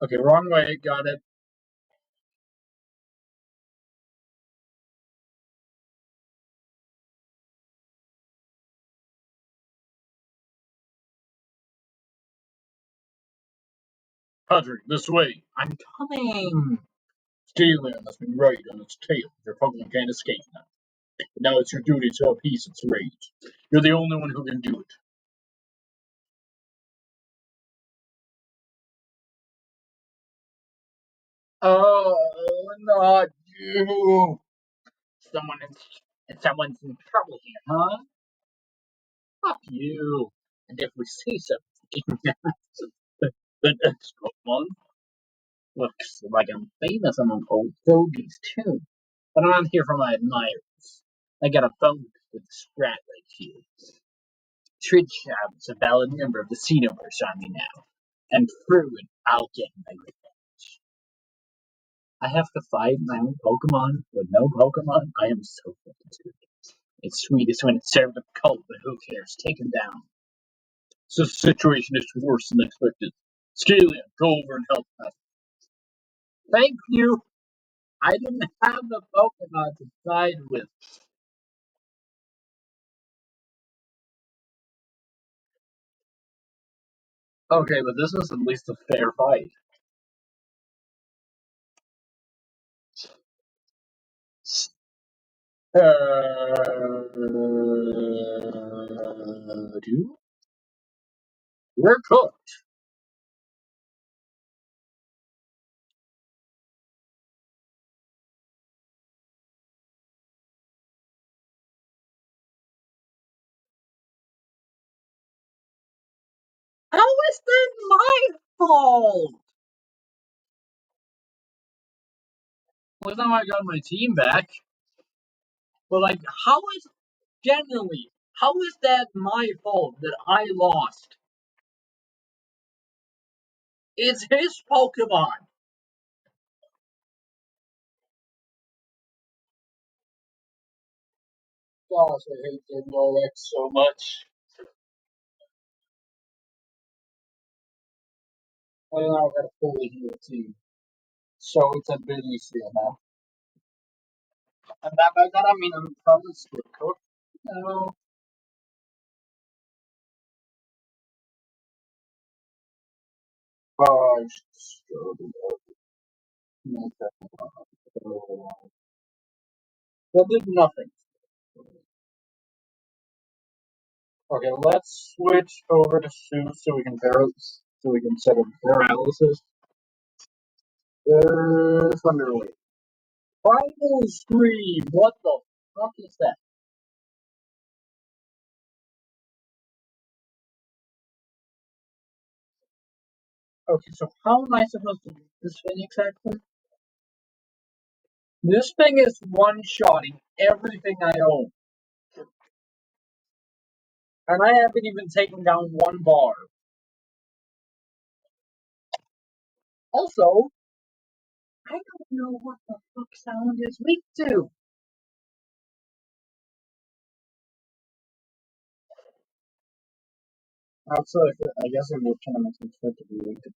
Okay, wrong way. Got it. Patrick, this way. I'm coming. Scaling has been right on its tail. Your Pokemon can't escape now. Now it's your duty to appease its rage. You're the only one who can do it. Oh, not you! Someone someone's in trouble here, huh? Fuck you! And if we see something, the next Pokemon looks like I'm famous among old fogies too. But I'm here for my admirers. I got a bone with the Sprat right here. Tridshab is a valid member of the Xenoverse army now. And through it, I'll get my revenge. I have to fight my own Pokemon with no Pokemon? I am so fucking stupid. It's sweetest when it served a cult, but who cares? Take him down. So the situation is worse than expected. Scalia, go over and help us. Thank you. I didn't have the Pokemon to side with. Okay, but this is at least a fair fight. Two. We're cooked. How is that my fault? Well, now I got my team back. But like, how is genuinely? How is that my fault that I lost? It's his Pokemon. Gosh, I hate Xenoverse so much. I now got a fully healed team. So it's a bit easier now. And that by that I mean I'm probably still cooked. No. Gosh, struggle. That did nothing. Okay, let's switch over to Sue so we can set up paralysis. Thunderwave. Primal Scream! What the fuck is that? Okay, so how am I supposed to do this thing exactly? This thing is one-shotting everything I own. And I haven't even taken down one bar. Also, I don't know what the fuck sound is weak to. Also, I guess it would kind of make sense to be weak to.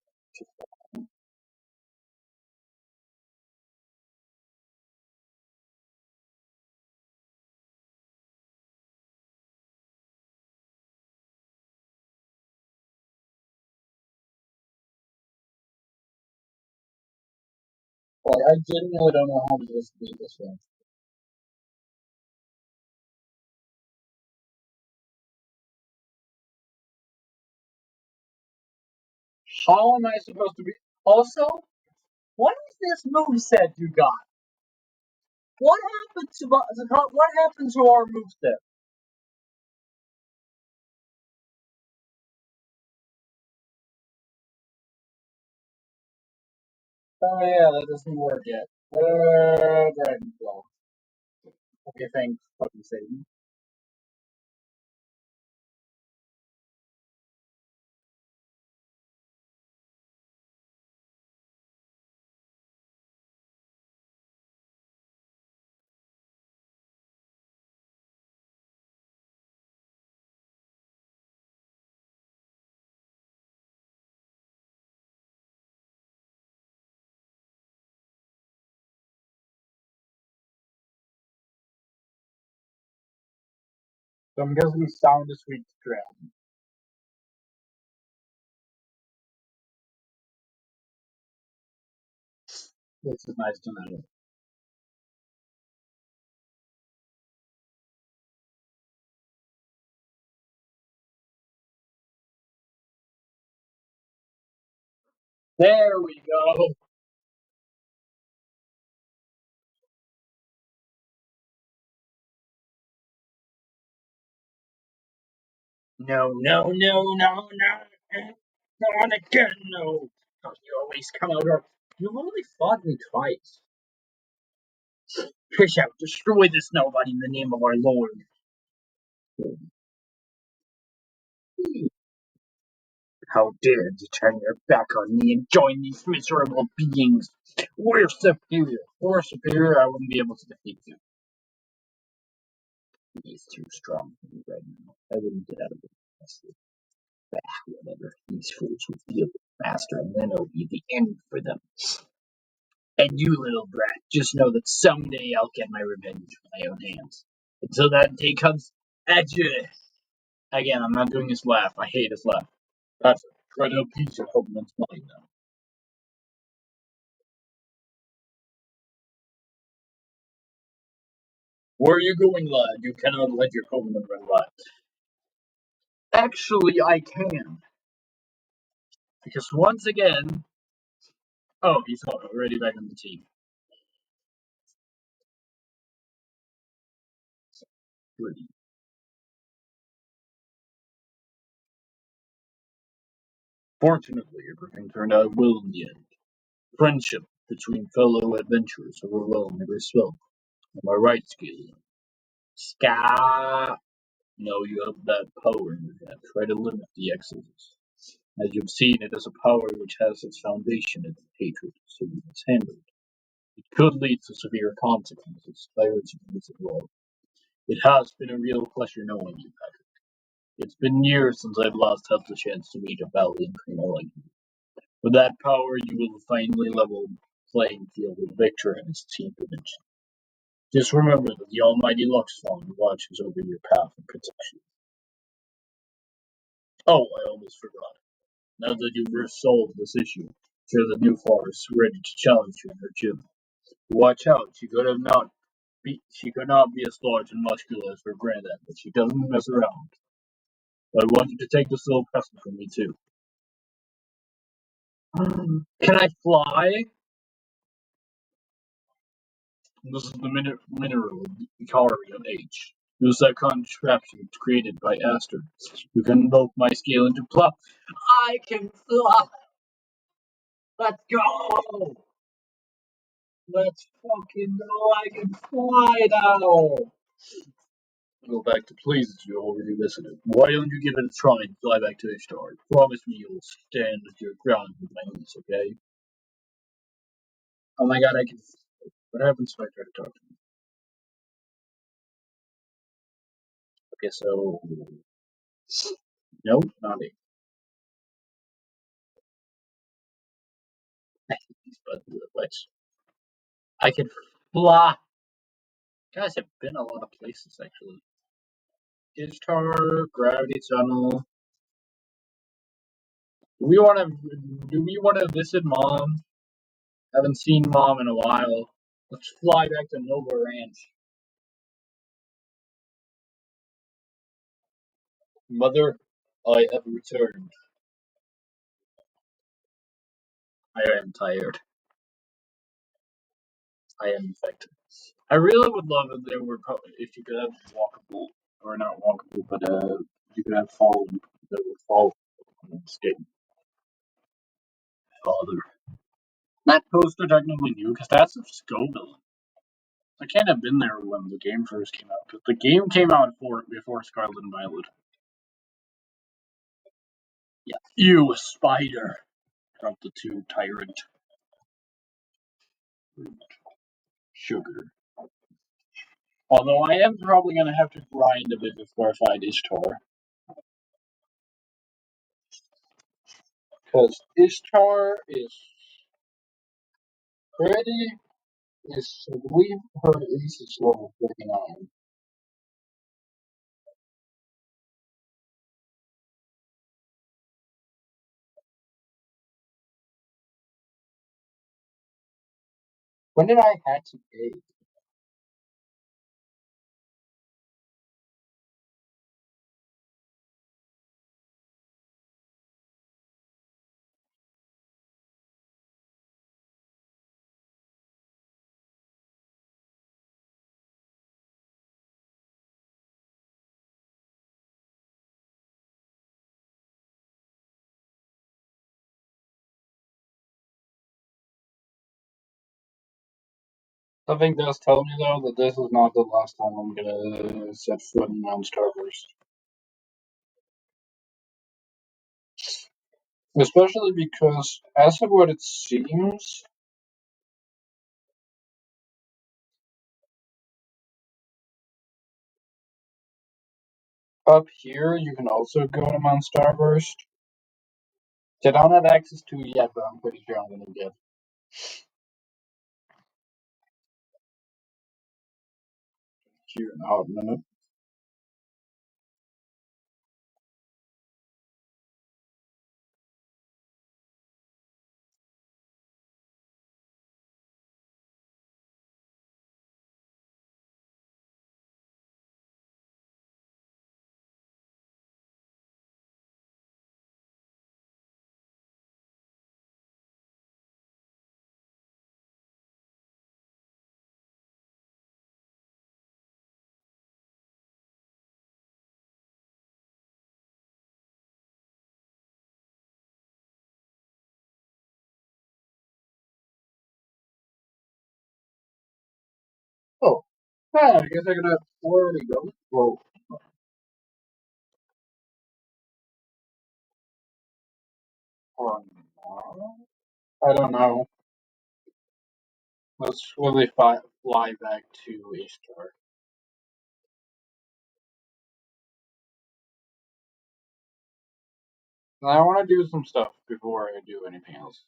Like, I genuinely don't know how to just beat this one. How am I supposed to be? Also, what is this moveset you got? What happened to what happened to our moveset? Oh yeah, that doesn't work yet. Dragon Claw. Okay, thanks, fucking Satan. So I'm guessing sound is weak to ground. This is nice to know. There we go. No, no, no, no, no. Not again, no. Oh, you always come out of. You've only fought me twice. Fish out, destroy this nobody in the name of our Lord. How dare you turn your back on me and join these miserable beings? We're superior. We're superior. I wouldn't be able to defeat you. He's too strong for me right now. I wouldn't get out of it. Bah, whatever. These fools will feel it faster, and then it'll be the end for them. And you, little brat, just know that someday I'll get my revenge with my own hands. Until that day comes, adieu. Again, I'm not doing his laugh. I hate his laugh. That's a credible piece of hope that's mine now. Where are you going, lad? You cannot let your covenant run wild. Actually, I can. Because once again. Oh, he's already back on the team. Pretty. Fortunately, everything turned out well in the end. Friendship between fellow adventurers overwhelmed every spell. Am I right, Scaly? Ska! No, you have that power in your hand. Try to limit the excesses. As you've seen, it is a power which has its foundation in hatred, so we must handle it. It could lead to severe consequences, pirates and as well. It has been a real pleasure knowing you, Patrick. It's been years since I've last had the chance to meet a valiant criminal like you. With that power, you will finally level the playing field with Victor and his team dimension. Just remember that the almighty Luxon watches over your path and protects you. Oh, I almost forgot. Now that you've resolved this issue, sure the new forest is ready to challenge you in her gym. Watch out, she could not be as large and muscular as her granddad, but she doesn't mess around. I want you to take this little present from me too. Can I fly? This is the mineral Icarium H. Use that contraption created by Aster. You can invoke my scale into plop. I can fly! Let's go! Let's fucking go! I can fly now! Go back to places you already visited. Why don't you give it a try and fly back to Ishtar? Promise me you'll stand your ground with my niece, okay? Oh my god, I can. What happens if I try to talk to him? Okay, so. Nope, not it. But let's. I can fly! Guys, I've been a lot of places actually. Ishtar, Gravity Tunnel. Do we want to visit Mom? Haven't seen Mom in a while. Let's fly back to Nova Ranch. Mother, I have returned. I am tired. I am infected. I really would love if there were if you could have walkable or not walkable, but you could have fallen that would fall on this game. Father. That poster technically new because that's a Scoville. I can't have been there when the game first came out because the game came out before Scarlet and Violet. Yeah, you a spider. Drop the two tyrant sugar. Although I am probably gonna have to grind a bit before I find Ishtar. Because Ishtar is pretty is I believe her ace is level 39. When did I hatch an egg? Something does tell me though that this is not the last time I'm gonna set foot in Mount Starburst. Especially because, as of what it seems, up here you can also go to Mount Starburst. I don't have access to it yet, but I'm pretty sure I'm gonna get. Here in a hot minute. Yeah, I guess I gotta already go. Whoa. Or tomorrow? I don't know. Let's really fly back to Ishtar. I want to do some stuff before I do anything else.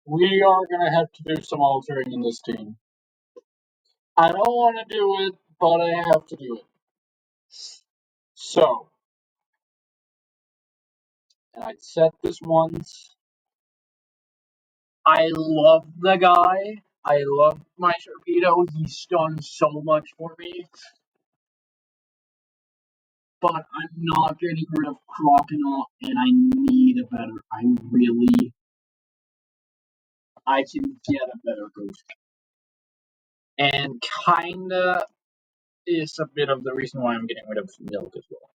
We are gonna have to do some altering in this team. I don't want to do it, but I have to do it. So, and I said this once. I love the guy. I love my Sharpedo. He's done so much for me. But I'm not getting rid of Crocodile, and I need a better. I can get a better Ghost. And kinda is a bit of the reason why I'm getting rid of Milk as well.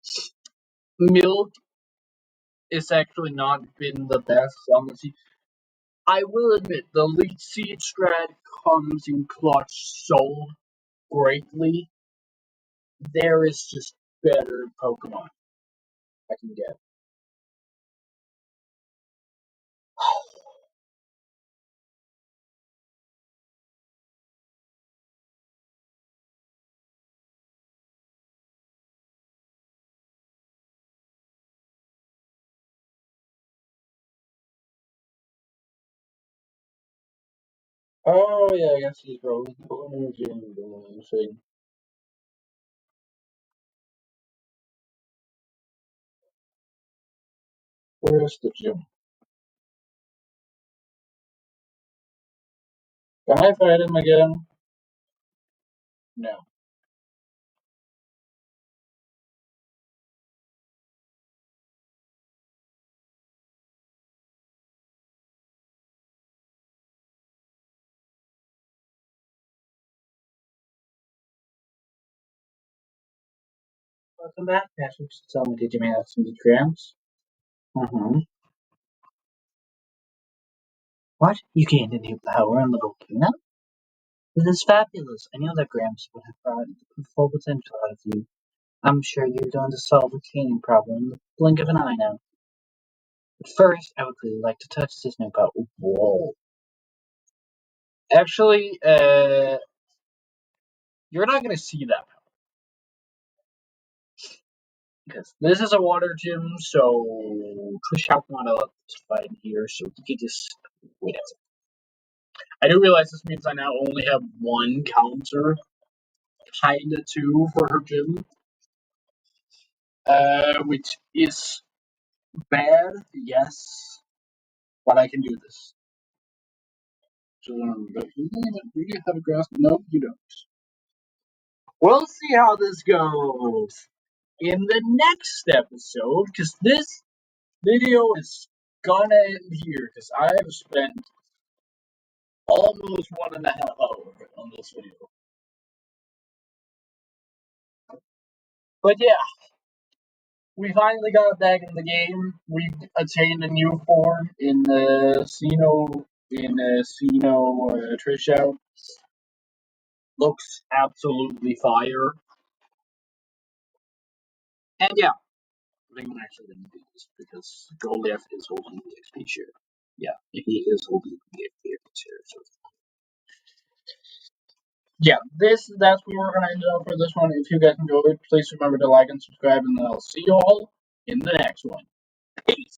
Milk is actually not been the best on the team. I will admit, the Leech Seed strat comes in clutch so greatly. There is just better Pokemon I can get. Oh yeah, I guess he's probably the thing. Where's the gym? Can I fight him again? No. Welcome back, Patrick. Tell me, did you manage some grams? Mm-hmm. What? You gained a new power in the volcano? This is fabulous. I knew that Gramps would have brought the full potential out of you. I'm sure you're going to solve the canning problem in the blink of an eye now. But first, I would really like to touch this new power. Whoa. Actually, you're not going to see that because this is a water gym, so Trish Houck not allowed to fight in here, so you can just wait a second. I do realize this means I now only have one counter, kinda two for her gym, which is bad, yes, but I can do this. So, but you have a grasp? No, you don't. We'll see how this goes in the next episode, because this video is gonna end here, because I have spent almost 1.5 hours on this video. But yeah, we finally got back in the game. We attained a new form in Xeno Trish. Looks absolutely fire. And yeah, I think I'm actually going to do this because Goliath is holding the XP share. Yeah, he is holding the XP share. So yeah, that's what we're gonna end up for this one. If you guys enjoyed, please remember to like and subscribe, and I'll see you all in the next one. Peace.